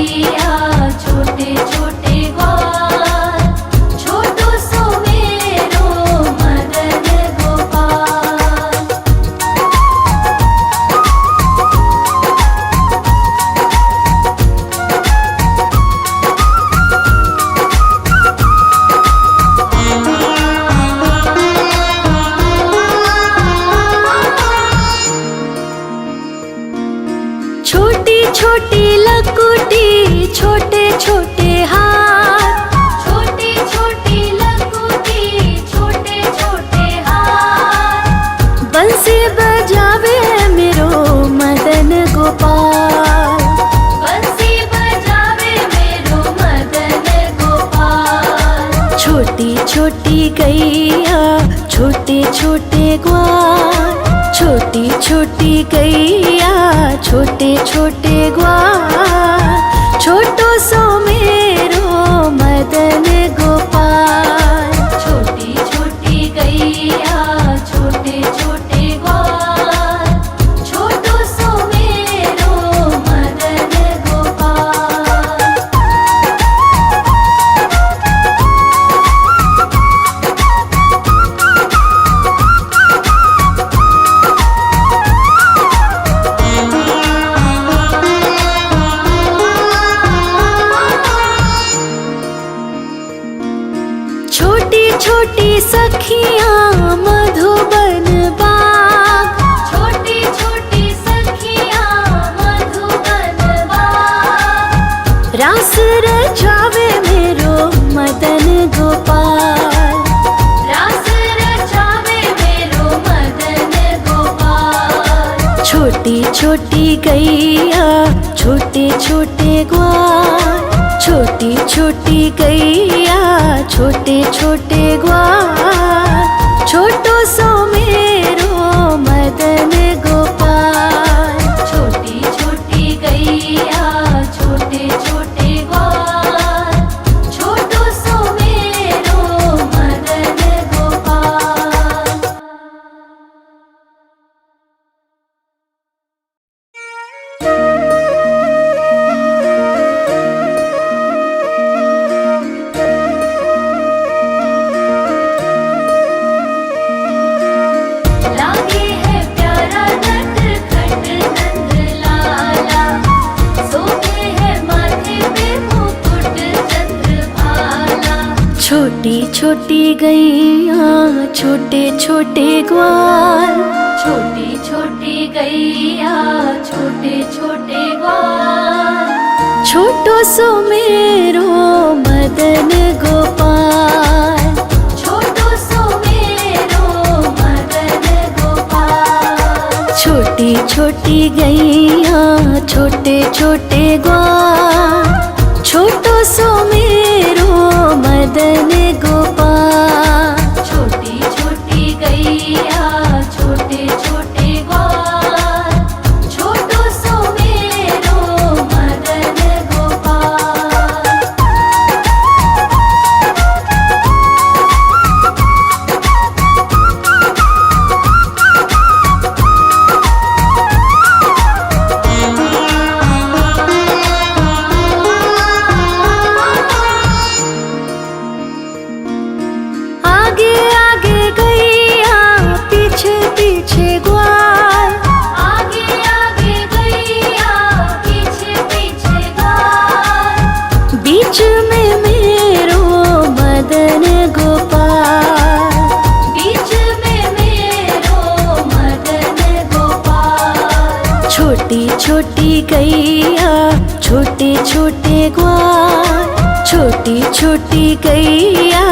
गैया छोटे छोटे ग्वाल छोटो सो मेरो मदन गोपाल। छोटी छोटी लकुटी छोटे छोटे हाथ, छोटी छोटी लकुटी छोटे छोटे हाथ बंसी बजावे मेरो मदन गोपाल। बंसी बजावे मेरो मदन गोपाल। छोटी छोटी गैया छोटे छोटे ग्वाल, छोटी छोटी गैया छोटे छोटे ग्वाल छोटो सो मेरो मदन गोपाल। छोटी छोटी गैया रास रचावे मेरो मदन गोपाल। रास रचावे मेरो मदन गोपाल। छोटी छोटी गैया छोटे छोटे ग्वाल। छोटी छोटी गैया छोटे छोटे ग्वाल। छोटो सो मेरो मदन गोपाल। छोटी छोटी गैया छोटे छोटे ग्वाल। छोटो सो मेरो मदन गोपाल। लागे है प्यारा नटखट नंद लाला। सोते है माथे पे मुकुट चंद्रभाला। छोटी छोटी गैया छोटे छोटे ग्वाल। छोटी छोटी गैया छोटे छोटे ग्वाल। छोटो सो मेरो मदन गोपाल। छोटो सो मेरो मदन गोपाल। छोटी छोटी गैया छोटे छोटे ग्वाल। छोटो सो मेरो मदन गोपाल। छोटी छोटी गैया छोटे छोटे ग्वाल। छोटो सो मेरो मदन गोपाल। आगे आगे गैया पीछे पीछे ग्वाल। आगे आगे गैया पीछे पीछे ग्वाल। बीच में मेरो मदन गोपाल। बीच में मेरो मदन गोपाल। छोटी छोटी गैया छोटे छोटे ग्वाल। छोटी छोटी गैया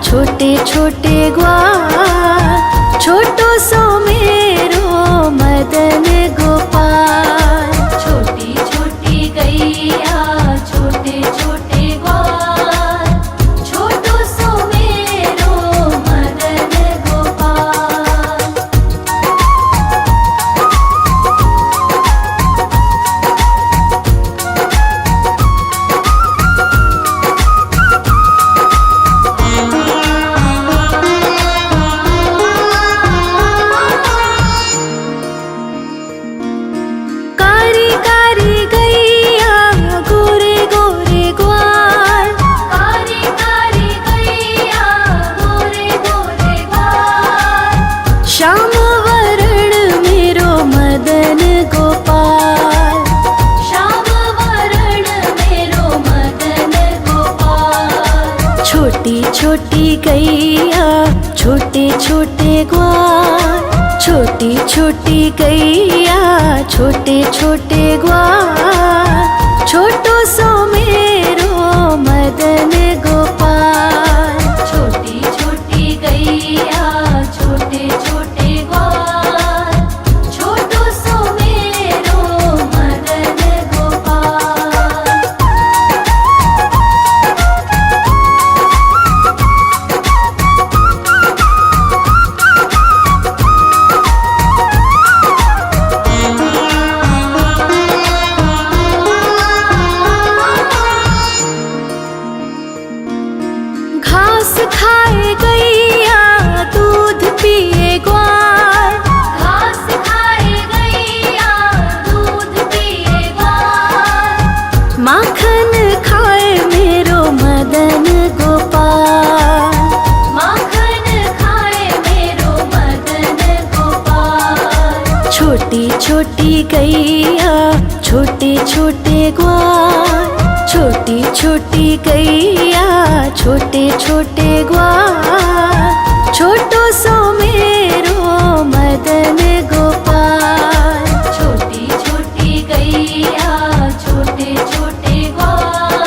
छोटे छोटे ग्वाल। छोटो सो मेरो मदन गोपाल। छोटी छोटी गैया छोटे छोटे ग्वाल। छोटो सो मेरो मदन गोपाल। कारी कारी गैया गोरे गोरे ग्वाल। कारी कारी गैया गोरे गोरे ग्वाल। श्याम वरण मेरो मदन गोपाल। श्याम वरण मेरो मदन गोपाल। छोटी छोटी गैया छोटे छोटे ग्वाल। छोटी छोटी गैया छोटे छोटे ग्वाल। छोटो सो मेरो मदन गोपाल। छोटी छोटी गैया छोटे छोटे ग्वाल। छोटो सो मेरो मदन गोपाल। घास खाए गैया दूध पिए ग्वाल। घास खाए गैया दूध पिए ग्वाल। माखन खाए मेरो मदन गोपाल। माखन खाए मेरो मदन गोपाल। छोटी छोटी गैया छोटे छोटे ग्वाल। छोटी छोटी गैया छोटे छोटे ग्वाल। छोटो सो मेरो मदन गोपाल। छोटी छोटी गैया छोटे छोटे ग्वाल।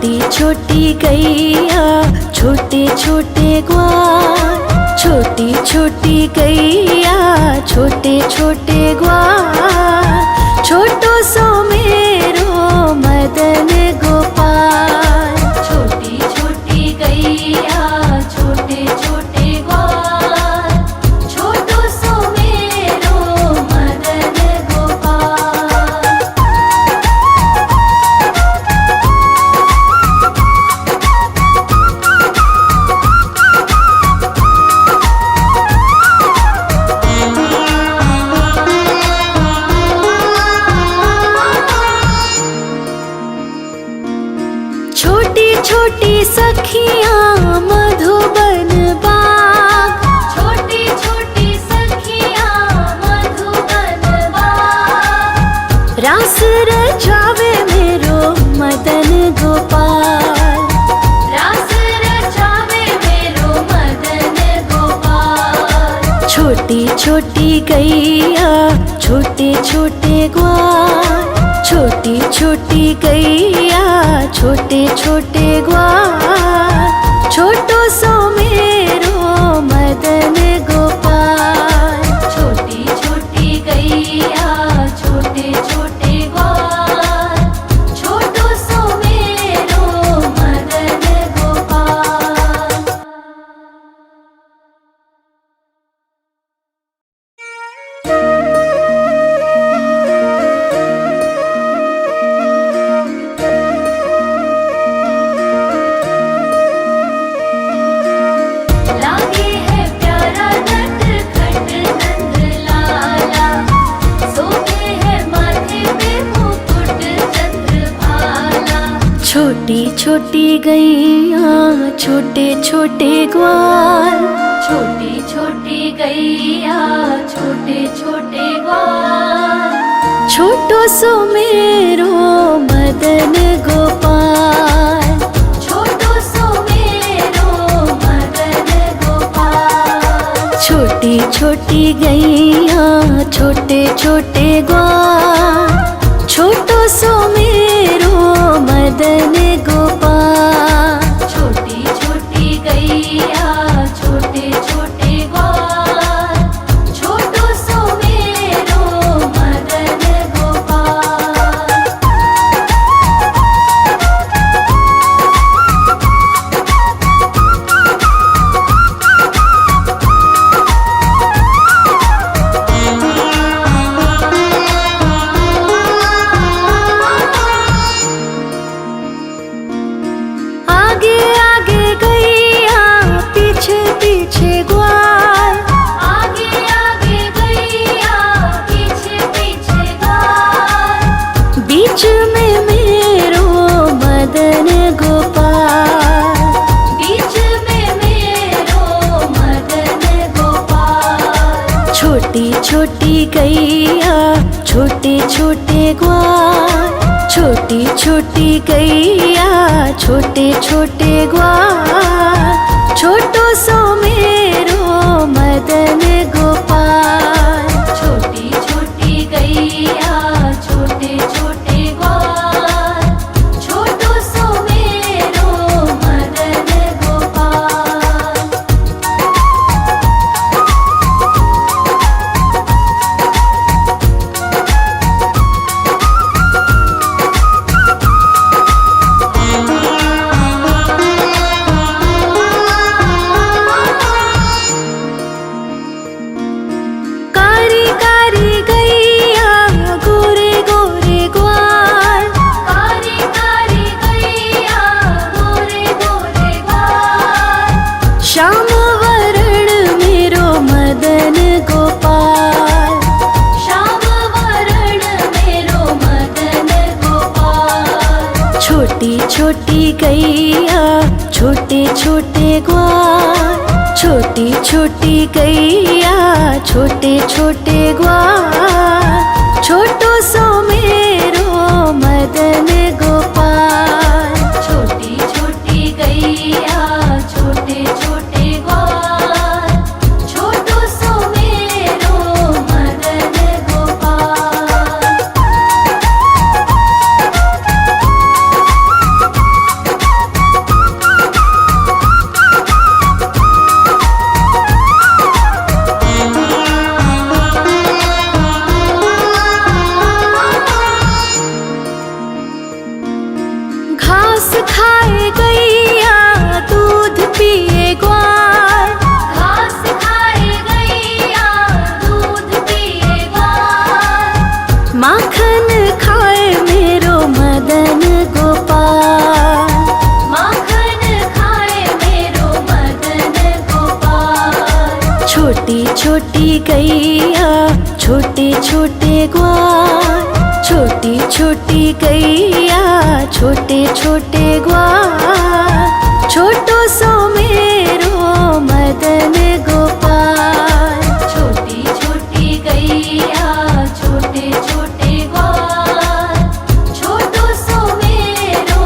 छोटी छोटी गैया छोटे छोटे ग्वाल, छोटी छोटी गैया छोटे छोटे ग्वाल, छोटो सो मेरो मदन गोपाल। छोटी छोटी गैया छोटे छोटे ग्वाल, छोटो सो मेरो मदन गोपाल। छोटी छोटी सखियाँ मधुबन बाग, छोटी छोटी सखियाँ मधुबन बाग, रास रचावे मेरो मदन गोपाल। रास रचावे मेरो मदन गोपाल। छोटी छोटी गैया छोटे छोटे ग्वाल, छोटी छोटी गैया छोटे छोटे ग्वाल, छोटो सो मेरो मदन गोपाल। छोटी छोटी गैया छोटे छोटे ग्वाल, छोटो सो मेरो मदन गोपाल। लागे है प्यारा नटखट नंद लाला, सोहे है माथे पे मुकुट चंद्रभाला। छोटी छोटी गैया छोटे छोटे ग्वाल, छोटी छोटी गैया छोटे छोटे ग्वाल, छोटो सो मेरो मदन गोपाल। छोटो सो मेरो मदन गोपाल। छोटी छोटी गैया छोटे छोटे ग्वाल, छोटो सो मेरो मदन गोपाल। छोटी छोटी गैया छोटे छोटे ग्वाल, छोटो सो मेरो मदन गोपाल। आगे आगे गैया पीछे पीछे ग्वाल, आगे आगे गैया पीछे पीछे ग्वाल, बीच में मेरो मदन गोपाल। बीच में मेरो मदन गोपाल। छोटी छोटी गैया छोटे छोटे ग्वाल, छोटी छोटी गैया छोटे छोटे ग्वाल, छोटो सो मेरो मदन गोपाल। छोटी छोटी गैया छोटे छोटे ग्वाल, छोटो सो मेरो मदन गोपाल। कारी कारी गैया गोरे गोरे ग्वाल, कारी कारी गैया गोरे गोरे ग्वाल, श्याम वरण मेरो मदन गोपाल। श्याम वरण मेरो मदन गोपाल। छोटी छोटी गैया छोटे छोटे ग्वाल, छोटी छोटी गैया छोटे छोटे ग्वाल, छोटो सो मेरो मदन गोपाल। छोटी छोटी गैया छोटे छोटे ग्वाल, छोटो सो मेरो मदन गोपाल। खाए गैया दूध पिए ग्वार, घास खाए गैया दूध पिए ग्वार, माखन खाए मेरो मदन गोपाल, माखन खाए मेरो मदन गोपाल। छोटी छोटी गैया छोटे छोटे ग्वार, छोटी छोटी गैया छोटे छोटे ग्वार, छोटो सो मेरो मदन गोपाल। छोटी छोटी गैया छोटे छोटे ग्वार, छोटो सो मेरो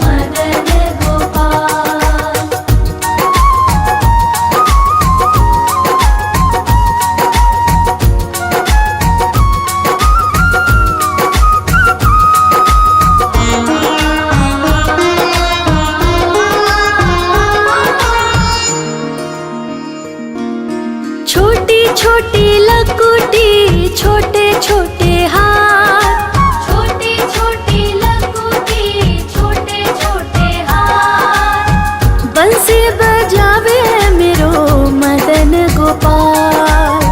मदन गोपाल। छोटी छोटी लकुटी छोटे छोटे हाथ, छोटी छोटी लकुटी छोटे छोटे हाथ, बंसी बजावे मेरो मदन गोपाल,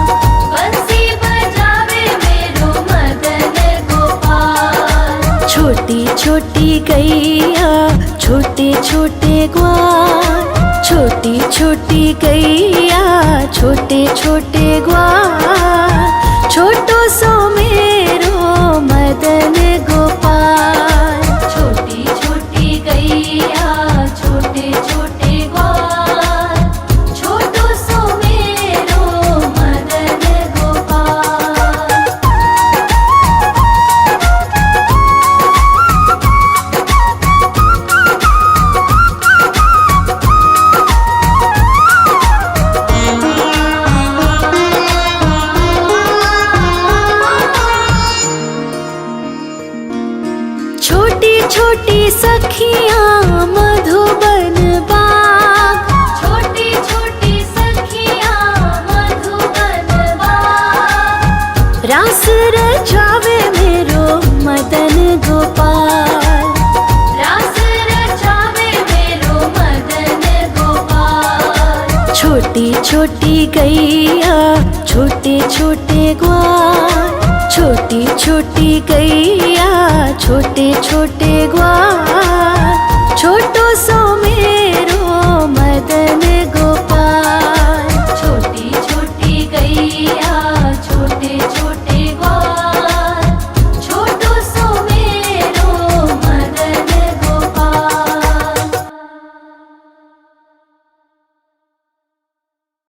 बंसी बजावे मेरो मदन गोपाल। छोटी छोटी गैया छोटे छोटे ग्वार, छोटी छोटी गैया छोटे छोटे ग्वार, छोटो सो मेरो मदन गोपाल। छोटी छोटी गैया छोटे छोटे ग्वार, छोटो सो मेरो मदन गोपाल। छोटी छोटी सखियाँ मधुबन बाग, छोटी छोटी सखियाँ मधुबन बाग, रास रचावे मेरो मदन गोपाल, रास रचावे मेरो मदन गोपाल। छोटी छोटी गैया छोटे छोटे ग्वार, छोटी छोटी गैया छोटे छोटे ग्वार,